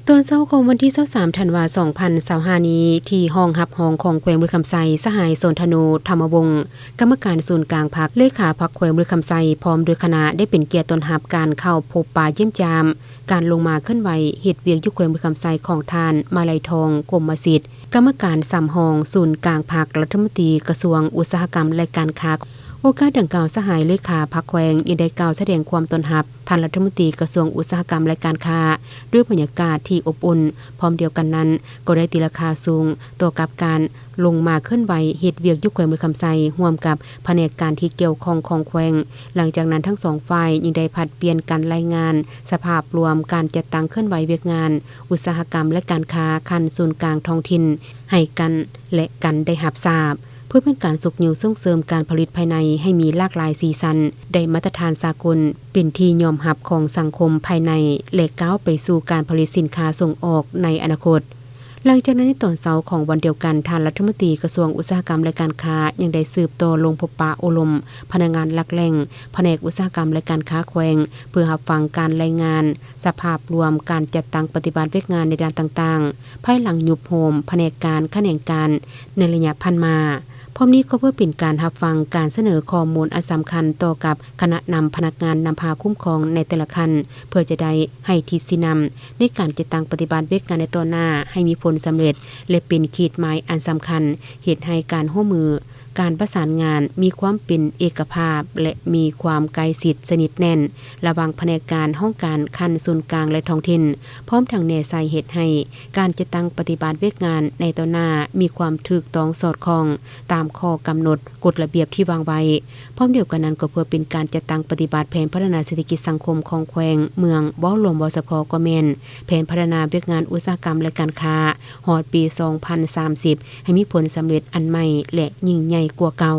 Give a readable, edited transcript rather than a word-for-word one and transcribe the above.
ตอนเช้าของวันที่23ธันวาคม2025นี้ที่ห้องรับรองของแขวงบุรีคำไซสหายโสนธนูธรรมวงศ์กรรมการศูนย์กลางพรรคเลขาพรรคแขวงบุรีคำไซพร้อมด้วยคณะได้เป็นเกียรติต้อนรับการเข้าพบปะเยี่ยมยามการลงมาเคลื่อนไหวเฮ็ดเวียกอยู่แขวงบุรีคำไซของทานมาลัยทองกรมสิทธิ์กรรมการสำห้องศูนย์กลางพรรครัฐมนตรีกระทรวงอุตสาหกรรมและการค้าโอกาสดังกล่าวสหายเลขาพรรคแขวงยังได้กล่าวแสดงความต้อนรับท่านรัฐมนตรีกระทรวงอุตสาหกรรมและการค้าด้วยบรรยากาศที่อบอุ่นพร้อมเดียวกันนั้นก็ได้ตีราคาสูงต่อกับการลงมาเคลื่อนไหวเฮ็ดเวียกอยู่แขวงบุรีคำไซร่วมกับแผนกการที่เกี่ยวข้องของแขวงหลังจากนั้นทั้งสองฝ่ายยังได้ผลัดเปลี่ยนกันรายงานสภาพรวมการจัดตั้งเคลื่อนไหวเวียกงานอุตสาหกรรมและการค้าคันศูนย์กลางท้องถิ่นให้กันและกันได้รับทราบเพื่อเป็นการสุกยิวส่งเสริมการผลิตภายในให้มีหลากหลายสีสันได้มาตรฐานสากลเป็นที่ยอมรับของสังคมภายในและก้าวไปสู่การผลิตสินค้าส่งออกในอนาคตหลังจากนั้นในตอนเช้าของวันเดียวกันท่านรัฐมนตรีกระทรวงอุตสาหกรรมและการค้ายังได้สืบต่อลงพบปะอบรมพนักงานหลักแหล่งแผนกอุตสาหกรรมและการค้าแขวงเพื่อรับฟังการรายงานสภาพรวมการจัดตั้งปฏิบัติเวกงานในด้านต่างๆภายหลังยุบโฮมแผนกการแขนงการในระยะผ่านมาพร้อมนี้ก็เพื่อเป็นการรับฟังการเสนอข้อมูลอันสำคัญต่อกับคณะนำพนักงานนำพาคุ้มครองในแต่ละขั้นเพื่อจะได้ให้ทิศนำในการจัดตั้งปฏิบัติเวกงานในต่อหน้าให้มีผลสำเร็จและเป็นขีดหมายอันสำคัญเหตุให้การร่วมมือการประสานงานมีความเป็นเอกภาพและมีความใกล้ชิดสนิทแน่นระหว่างแผนกการห้องการคันศูนย์กลางและท้องถิ่นพร้อมทั้งแนวใส่เหตุให้การจัดตั้งปฏิบัติเวกงานในต่อหน้ามีความถูกต้องสอดคล้องตามข้อกำหนดกฎระเบียบที่วางไว้พร้อมเดียวกันนั้นก็เพื่อเป็นการจัดตั้งปฏิบัติแผนพัฒนาเศรษฐกิจสังคมของแขวงเมืองบ่รวมบสพก็แม่นแผนพัฒนาเวกงานอุตสาหกรรมและการค้าฮอดปี2030ให้มีผลสำเร็จอันใหม่และยิ่งใหญ่กว่าเก่า